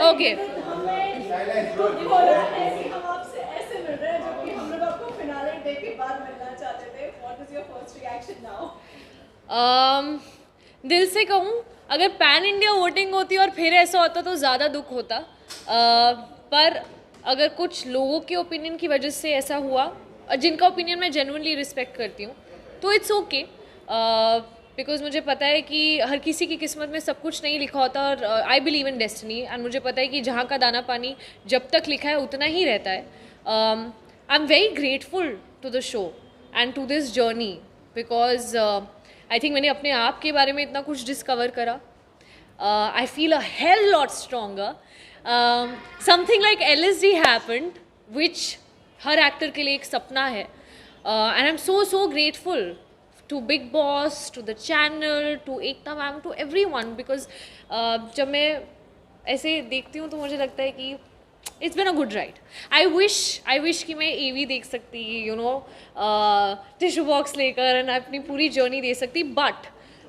Okay तो हो रहा है कि हम आपसे ऐसे मिल रहे हैं जबकि हम लोग आपको फिनाले डे के बाद मिलना चाहते थे. What is your first reaction now? दिल से कहूँ, अगर पैन इंडिया वोटिंग होती और फिर ऐसा होता तो ज़्यादा दुख होता. पर अगर कुछ लोगों के ओपिनियन की वजह से ऐसा हुआ, जिनका ओपिनियन मैं जेन्युइनली रिस्पेक्ट करती हूँ, तो इट्स ओके. बिकॉज मुझे पता है कि हर किसी की किस्मत में सब कुछ नहीं लिखा होता, और I believe in destiny. And मुझे पता है कि जहाँ का दाना पानी जब तक लिखा है उतना ही रहता है. I am very grateful to the show and to this journey, because I think मैंने अपने आप के बारे में इतना कुछ डिस्कवर करा. I feel a hell lot stronger. Something like LSD happened, which her actor के लिए एक सपना है. And I'm so grateful to Big Boss, to the channel, to Ekta ma'am, to everyone, because जब मैं ऐसे देखती हूँ तो मुझे लगता है कि it's been a good ride. I wish कि मैं AV देख सकती, टिश्यू बॉक्स लेकर एंड अपनी पूरी जर्नी दे सकती. बट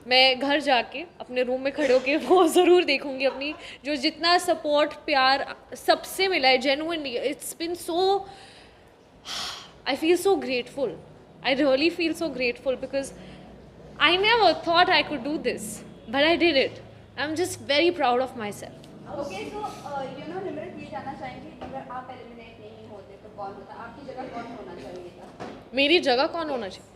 मैं घर जाके अपने रूम में खड़े होके वो ज़रूर देखूँगी. अपनी जो जितना सपोर्ट प्यार सबसे मिला है genuinely, it's been so, I feel so grateful. I really feel so grateful because I never thought I could do this, but I did it. I am just very proud of my self. Okay, तो निमृत ये जानना चाहेंगे, अगर आप eliminate नहीं होते तो कौन होता, आपकी जगह कौन होना चाहिए था? मेरी जगह कौन होना चाहिए?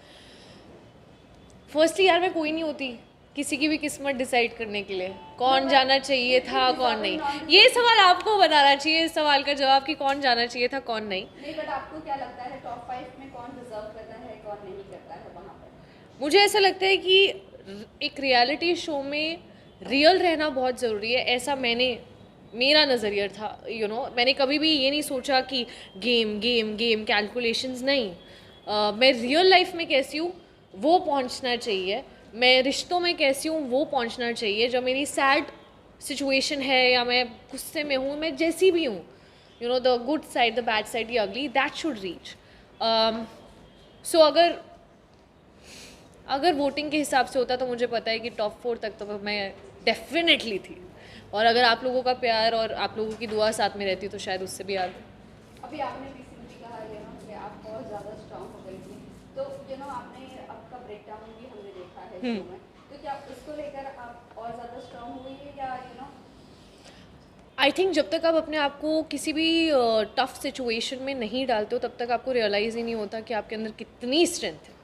फर्स्टली यार, मैं कोई नहीं होती किसी की भी किस्मत डिसाइड करने के लिए कौन जाना चाहिए था कौन नहीं. ये सवाल आपको बताना चाहिए, इस सवाल का जवाब कि कौन जाना चाहिए था कौन नहीं. बट आपको क्या लगता है टॉप 5 में कौन डिजर्व करता है, कौन नहीं करता है वहाँ पर? मुझे ऐसा लगता है कि एक रियलिटी शो में रियल रहना बहुत ज़रूरी है. ऐसा मेरा नज़रिया था. मैंने कभी भी ये नहीं सोचा कि गेम गेम गेम कैलकुलेशंस नहीं. मैं रियल लाइफ में कैसी हूँ वो पहुँचना चाहिए. मैं रिश्तों में कैसी हूँ वो पहुँचना चाहिए. जब मेरी सैड सिचुएशन है या मैं गुस्से में हूँ, मैं जैसी भी हूँ, the good side, the bad side, the ugly, that should reach. So अगर वोटिंग के हिसाब से होता तो मुझे पता है कि टॉप 4 तक तो मैं डेफिनेटली थी. और अगर आप लोगों का प्यार और आप लोगों की दुआ साथ में रहती तो शायद उससे भी आगे. अभी आपने रिसेंटली कहा कि आप बहुत ज़्यादा स्ट्रांग हो गई थी, तो आपने आपका ब्रेकडाउन भी हमने देखा है शो में, तो क्या इसको लेकर आप और ज़्यादा स्ट्रांग हुई है या आई थिंक जब तक आप अपने आप को किसी भी टफ सिचुएशन में नहीं डालते हो तब तक आपको रियलाइज़ ही नहीं होता कि आपके अंदर कितनी स्ट्रेंथ है.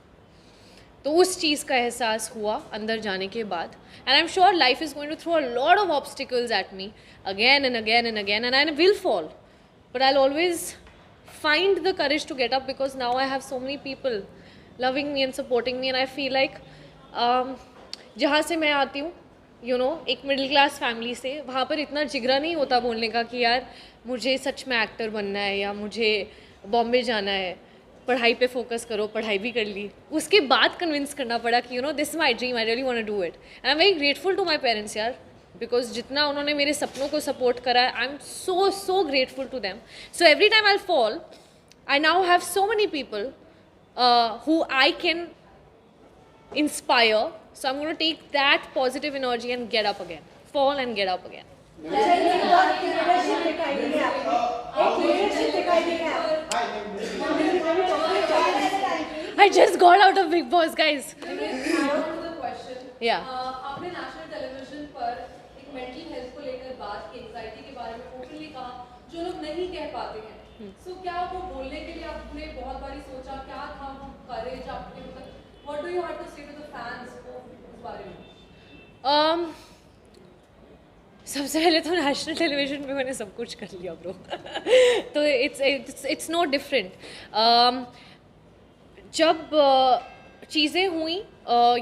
तो उस चीज़ का एहसास हुआ अंदर जाने के बाद. And I am sure life is going to throw a lot of obstacles at me again and again and again, and I will fall, but I will always find the courage to get up, because now I have so many people loving me and supporting me, and I feel like जहाँ से मैं आती हूँ, एक middle class family से, वहाँ पर इतना जिगरा नहीं होता बोलने का कि यार मुझे सच में एक्टर बनना है या मुझे बॉम्बे जाना है. पढ़ाई पे फोकस करो, पढ़ाई भी कर ली, उसके बाद कन्विंस करना पड़ा कि this my dream, I really want to do it. And I am very grateful to my parents यार, बिकॉज जितना उन्होंने मेरे सपनों को सपोर्ट करा है, I am so grateful to them. So every time I fall, I now have so many people who I can inspire. So I'm going to take that positive energy and get up again. Fall and get up again. I just got out of Big Boss, guys. Yeah. आपने national television पर एक mental health को लेकर बात की, anxiety के बारे में ओपनली कहा, जो लोग नहीं कह पाते हैं. सो क्या वो बोलने के लिए आपने बहुत बारी सोचा, क्या था वो करेज आपने, मतलब what do you have to say to the fans को इस बारे में? सबसे पहले तो नेशनल टेलीविजन पे मैंने सब कुछ कर लिया ब्रो. तो इट्स नॉट डिफरेंट. जब चीज़ें हुई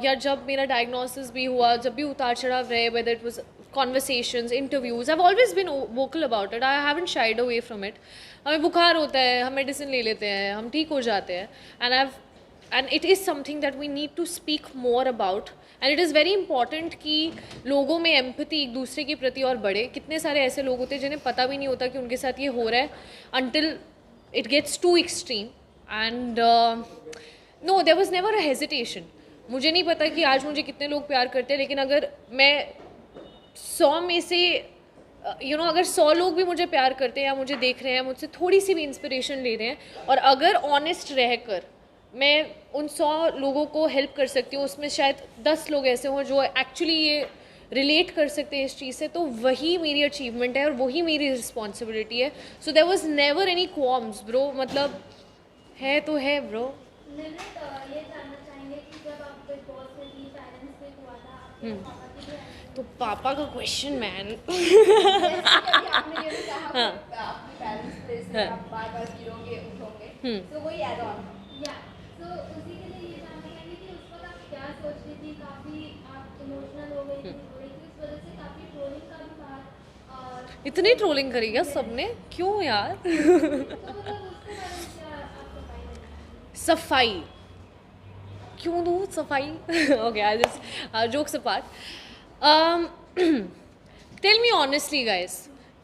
या जब मेरा डायग्नोसिस भी हुआ, जब भी उतार चढ़ाव रहे, whether it was conversations, interviews, I've always been vocal about it. I haven't shied away from it. हमें बुखार होता है, हम मेडिसिन ले लेते हैं, हम ठीक हो जाते हैं. And it is something that we need to speak more about. And it is very important कि लोगों में empathy एक दूसरे के प्रति और बढ़े. कितने सारे ऐसे लोग होते हैं जिन्हें पता भी नहीं होता कि उनके साथ ये हो रहा है until it gets too extreme. And no, there was never a hesitation. मुझे नहीं पता कि आज मुझे कितने लोग प्यार करते हैं, लेकिन अगर मैं 100 में से अगर 100 लोग भी मुझे प्यार करते हैं या मुझे देख रहे हैं, मुझसे थोड़ी सी भी इंस्पिरेशन ले रहे हैं, और अगर ऑनेस्ट रहकर मैं उन 100 लोगों को हेल्प कर सकती हूँ, उसमें शायद 10 लोग ऐसे हों जो एक्चुअली ये रिलेट कर सकते हैं इस चीज़ से, तो वही मेरी अचीवमेंट है और वही मेरी रिस्पॉन्सिबिलिटी है. So there was never any qualms bro, मतलब है तो है ब्रो. निमृत ये जानना चाहेंगे कि जब आप बिग बॉस में थी, पेरेंट्स में हुआ था, आपके पापा की भी तो पापा का क्वेश्चन मैन. आपने ये भी कहा हाँ. अपने पेरेंट्स प्लेस से हाँ. आप बार-बार गिरोगे उठोगे, तो वही ऐड ऑन. या तो उसी के लिए ये जानना चाहेंगे कि उस वक्त आप क्या सोच रही थी, काफ़ी आप इमोशनल हो गई थी, रो रही थी, इस वजह से काफ़ी ट्रोलिंग का भी था, और इतनी ट्रोलिंग करी क्या सबने, क्यों यार? तो मतलब उसके बारे में क्या आप सफाई देना चाहेंगे? सफाई क्यों दूँ सफाई? Okay, I just jokes apart. Tell me honestly guys,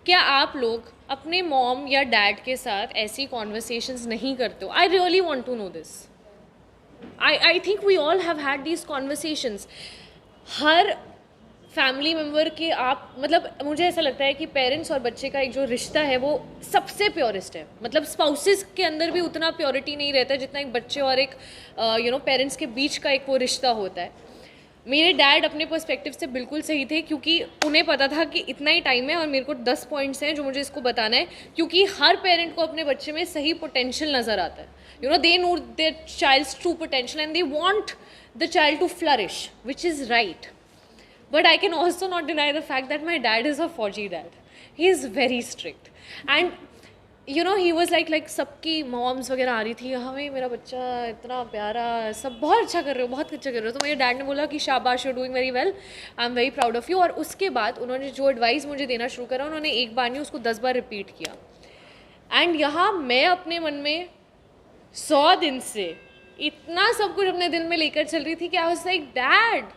क्या आप लोग अपने मॉम या डैड के साथ ऐसी कॉन्वर्सेशंस नहीं करते हो? I really want to know this. I think we all have had these conversations. हर फैमिली मेम्बर के आप, मतलब मुझे ऐसा लगता है कि पेरेंट्स और बच्चे का एक जो रिश्ता है वो सबसे प्योरेस्ट है. मतलब स्पाउसेस के अंदर भी उतना प्योरिटी नहीं रहता जितना एक बच्चे और एक पेरेंट्स के बीच का एक वो रिश्ता होता है. मेरे डैड अपने पर्सपेक्टिव से बिल्कुल सही थे, क्योंकि उन्हें पता था कि इतना ही टाइम है और मेरे को 10 पॉइंट्स हैं जो मुझे इसको बताना है, क्योंकि हर पेरेंट को अपने बच्चे में सही पोटेंशियल नज़र आता है. They know their child's true potential and they want the child to flourish, which is right. But I can also not deny the fact that my dad is a fauji dad. He is very strict. And he was like सबकी moms वगैरह आ रही थी, हमें मेरा बच्चा इतना प्यारा, सब बहुत अच्छा कर रहे हो, बहुत अच्छा कर रहे हो. तो मेरे डैड ने बोला कि शाबाश, you doing very well, I am very proud of you. और उसके बाद उन्होंने जो एडवाइस मुझे देना शुरू करा, उन्होंने एक बार नहीं उसको 10 बार रिपीट किया. एंड यहाँ मैं अपने मन में 100 दिन से इतना सब कुछ अपने दिल में लेकर चल रही थी कि आई वाज लाइक, डैड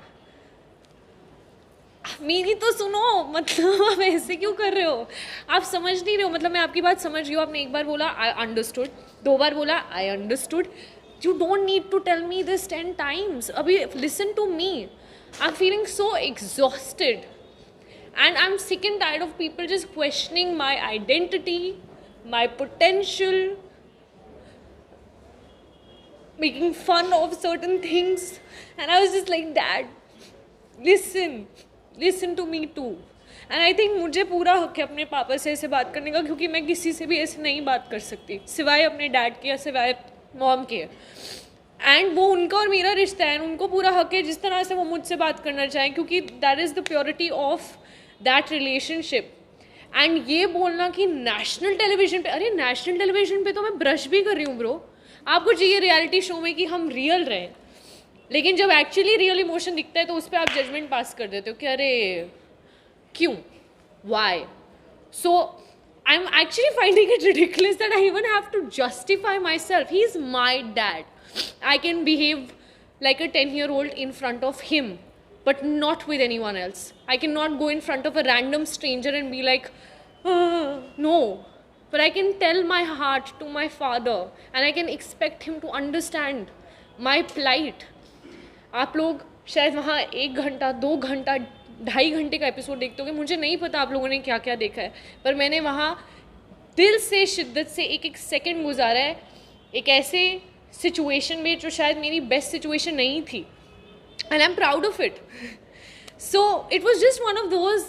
मेरी तो सुनो, मतलब आप ऐसे क्यों कर रहे हो? आप समझ नहीं रहे हो. मतलब मैं आपकी बात समझ रही हूँ. आपने एक बार बोला आई अंडरस्टूड, 2 बार बोला I understood. You don't need to tell me this 10 times. अभी listen to me. I am feeling so exhausted and I am sick and tired of people just questioning my identity, my potential, making fun of certain things, and I was just like, Dad, listen to me too. And I think मुझे पूरा हक है अपने पापा से ऐसे बात करने का, क्योंकि मैं किसी से भी ऐसे नहीं बात कर सकती सिवाय अपने डैड के या सिवाय मॉम के. एंड वो उनका और मेरा रिश्ता है, उनको पूरा हक है जिस तरह से वो मुझसे बात करना चाहें, क्योंकि that is the purity of that relationship. And ये बोलना कि नेशनल टेलीविजन पे, अरे नेशनल टेलीविजन पे तो मैं ब्रश भी कर रही हूँ ब्रो. आपको चाहिए रियलिटी शो में कि हम रियल रहें, लेकिन जब एक्चुअली रियल इमोशन दिखता है तो उस पर आप जजमेंट पास कर देते हो कि अरे क्यों, why. So I am actually finding it ridiculous that I even have to justify myself. He is my dad. I can behave like a 10-year-old in front of him, but not with anyone else. I cannot go in front of a random stranger and be like, no. But I can tell my heart to my father and I can expect him to understand my plight. आप लोग शायद वहाँ 1 घंटा 2 घंटा 2.5 घंटे का episode देखते होंगे. मुझे नहीं पता आप लोगों ने क्या क्या देखा है, पर मैंने वहाँ दिल से शिद्दत से एक एक सेकेंड गुजारा है, एक ऐसे सिचुएशन में जो शायद मेरी बेस्ट सिचुएशन नहीं थी. And I am proud of it. So it was just one of those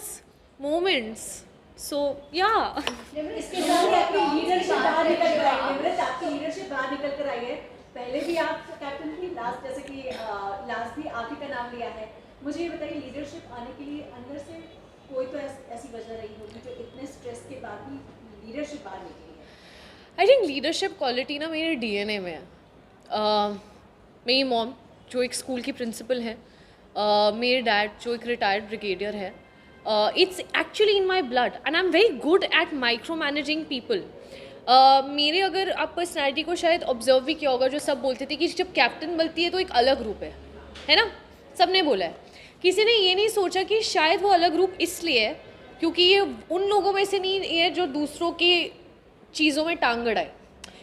moments. So yeah इसके साथ ही आपकी लीडरशिप बाहर निकल कर आई है. निमृत, आपकी लीडरशिप बाहर निकल कर आई है. पहले भी आप कैप्टन थी, लास्ट जैसे कि लास्ट भी आप ही का नाम लिया है. मुझे ये बताइए, लीडरशिप आने के लिए अंदर से कोई तो ऐसी वजह रही होगी जो इतने स्ट्रेस के बाद भी लीडरशिप बाहर निकली है. आई थिंक लीडरशिप क्वालिटी ना मेरे DNA में है. मेरी मॉम जो एक स्कूल की प्रिंसिपल है, मेरे डैड जो एक रिटायर्ड ब्रिगेडियर है. It's actually in my blood and I am very good at micro managing people. मेरे अगर आप पर्सनैलिटी को शायद ऑब्जर्व भी किया होगा, जो सब बोलते थे कि जब कैप्टन बनती है तो एक अलग रूप है ना. सब ने बोला है. किसी ने ये नहीं सोचा कि शायद वो अलग रूप इसलिए है क्योंकि ये उन लोगों में से नहीं है जो दूसरों की चीज़ों में टांग अड़ाए.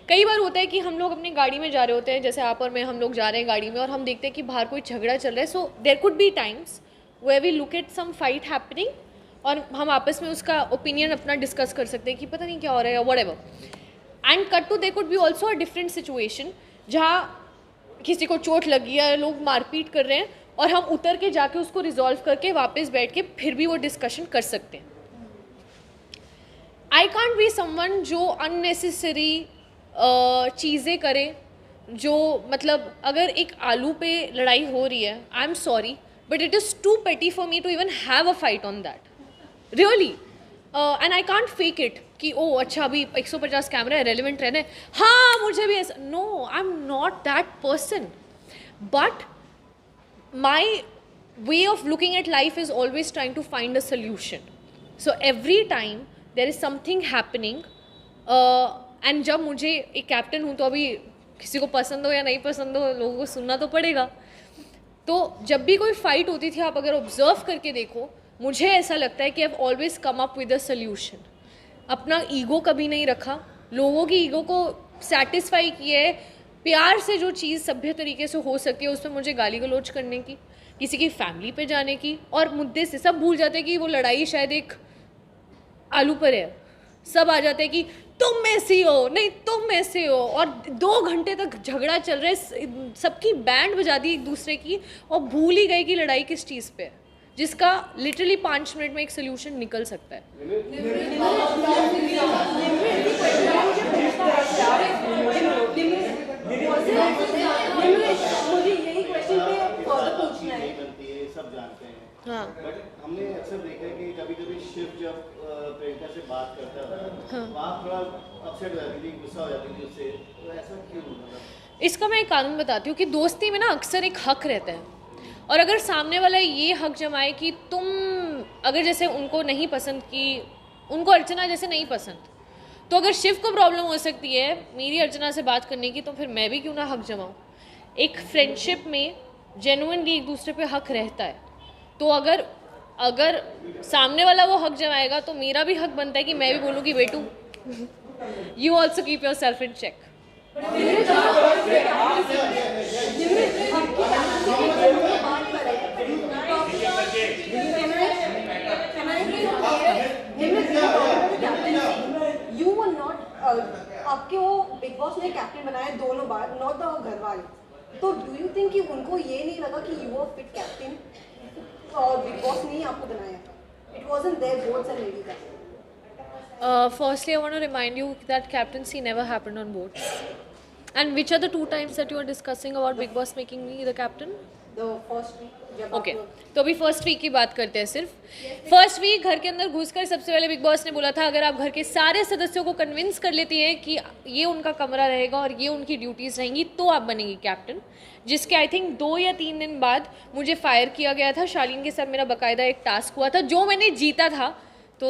कई बार होता है कि हम लोग अपनी गाड़ी में जा रहे होते हैं, जैसे आप और मैं, हम लोग जा रहे हैं गाड़ी में और हम देखते हैं कि बाहर कोई झगड़ा चल रहा है. So there could be times where we look at some fight happening और हम आपस में उसका ओपिनियन अपना डिस्कस कर सकते हैं कि पता नहीं क्या हो रहा है, whatever. And cut to they could be also a different situation जहाँ किसी को चोट लगी है, लोग मारपीट कर रहे हैं, और हम उतर के जाके उसको रिजॉल्व करके वापस बैठ के फिर भी वो डिस्कशन कर सकते हैं. आई कांट बी समवन जो अननेसेसरी चीज़ें करे, जो मतलब अगर एक आलू पे लड़ाई हो रही है, I am sorry but it is too petty for me to even have a fight on that, really. And I can't fake it कि ओ अच्छा अभी 150 कैमरा है, रेलिवेंट रहना है, हाँ मुझे भी ऐसा. No, I am not that person. But my way of looking at life is always trying to find a solution. So every time there is something happening, and जब मुझे एक कैप्टन हूँ तो अभी किसी को पसंद हो या नहीं पसंद हो, लोगों को सुनना तो पड़ेगा. तो जब भी कोई फाइट होती थी, आप अगर ऑब्जर्व करके देखो, मुझे ऐसा लगता है कि I have always come up with a solution. अपना ईगो कभी नहीं रखा, लोगों की ईगो को सेटिस्फाई किया है. प्यार से जो चीज़ सभ्य तरीके से हो सकती है, उसमें मुझे गाली गलौज करने की, किसी की फैमिली पे जाने की, और मुद्दे से सब भूल जाते हैं कि वो लड़ाई शायद एक आलू पर है. सब आ जाते हैं कि तुम ऐसी हो, नहीं तुम ऐसे हो, और 2 घंटे तक झगड़ा चल रहा है, सबकी बैंड बजा दी एक दूसरे की, और भूल ही गए कि लड़ाई किस चीज़ पे है, जिसका लिटरली 5 मिनट में एक सोल्यूशन निकल सकता है. मुझे यही क्वेश्चन पे फर्दर पूछना है. सब जानते हैं. हाँ. बट हमने अक्सर देखा है कि कभी-कभी शिव जब प्रियंका से बात करता था, वहाँ थोड़ा अपसेट हो जाती थी, गुस्सा हो जाती थी उससे. तो ऐसा क्यों होता? इसका मैं एक कानून बताती हूँ कि दोस्ती में ना अक्सर एक हक रहता है, और अगर सामने वाला ये हक जमाए कि तुम अगर जैसे उनको नहीं पसंद, कि उनको अर्चना जैसे नहीं पसंद, तो अगर शिव को प्रॉब्लम हो सकती है मेरी अर्चना से बात करने की, तो फिर मैं भी क्यों ना हक जमाऊँ. एक फ्रेंडशिप में जेन्युइनली एक दूसरे पे हक रहता है. तो अगर सामने वाला वो हक जमाएगा, तो मेरा भी हक बनता है कि मैं भी बोलूँ कि बेटू you also keep yourself in check. You were not आपके वो बिग बॉस ने कैप्टन बनाया दोनों बार, नॉट द घर वाले. तो डू यू थिंक कि उनको ये नहीं लगा कि यू आर फिट कैप्टन, और बिग बॉस ने ही आपको बनाया? It wasn't their votes and maybe that. Firstly, I want to remind you that captaincy never happened on votes. And which are the 2 times that you are discussing about Big Boss making me the captain? The first week जब okay, आपको- तो अभी first week की बात करते हैं. सिर्फ first week घर के अंदर घुसकर सबसे पहले बिग बॉस ने बोला था, अगर आप घर के सारे सदस्यों को कन्विंस कर लेती हैं कि ये उनका कमरा रहेगा और ये उनकी ड्यूटीज़ रहेंगी, तो आप बनेंगी कैप्टन. जिसके आई थिंक 2 या 3 दिन बाद मुझे फायर किया गया था. शालीन के साथ मेरा बाकायदा एक टास्क हुआ था जो मैंने जीता था. तो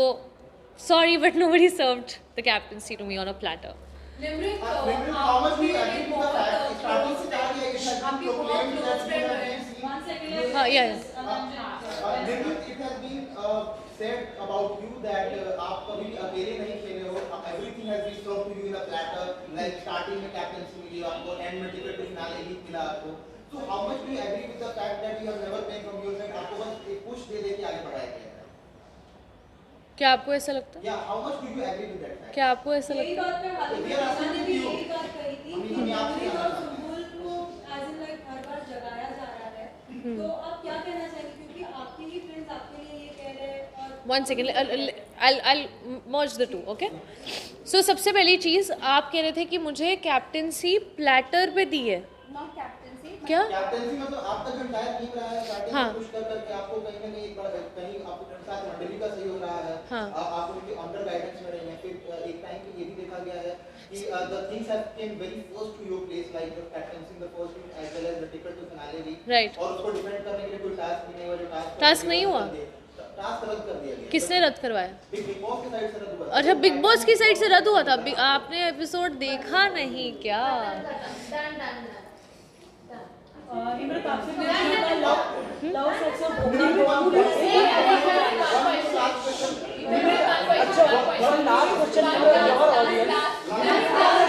sorry but nobody served the captaincy to me on a platter. Nimrit, how much we agree with the fact starting से starting it has been आपकी बहुत proclaimed close that friend you है. have been One second. हाँ, yeah. it has been said about you that आप कभी अकेले नहीं खेले हो. Everything has been served to you in a platter. Like starting में कैप्टनसी मिली आपको, एंड में टिकट टू फिनाले ही मिला आपको. So how much do you agree with the fact that you have never been from your side? आपको बस एक push दे के आगे बढ़ाया गया है. क्या आपको ऐसा लगता है? Yeah, how much do you agree with that fact? क्या आपको ऐसा यही लगता है? बात पे हालिद ने भी यही बात कही थी कि निमृत और सुम्बुल को एज इन लाइक हर बार जगाया जा रहा है. तो आप क्या कहना चाहेंगे, क्योंकि आपके ही फ्रेंड्स आपके लिए ये कह रहे हैं. और 1 second, I'll merge the 2, okay? So सबसे पहली चीज़ आप कह रहे थे कि मुझे कैप्टनसी प्लेटर पे दी है. Not captaincy. क्या? कैप्टेंसी मतलब आपका जो एंटायर टीम रहा है, स्टार्टिंग हाँ. में पुश कर करके आपको कहीं ना कहीं कहीं आपके साथ मंडली का सहयोग रहा है. हाँ. आप उनके अंडर गाइडेंस में रहे हैं. फिर एक टाइम पे ये भी देखा गया है कि the things have came very first to your place, like the captaincy in the first week as well as the ticket to finale week. Right. और उसको डिफेंड करने के लिए कोई टास्क भी नहीं हुआ. जो टास्क नहीं हुआ? टास्क रद्द कर दिया गया. किसने रद्द करवाया? बिग बॉस की साइड से रद्द हुआ. अच्छा, बिग बॉस की साइड से रद्द हुआ था. आपने एपिसोड देखा नहीं क्या? Done done done. निमृत आपसे लव सेक्स और One last question for your audience.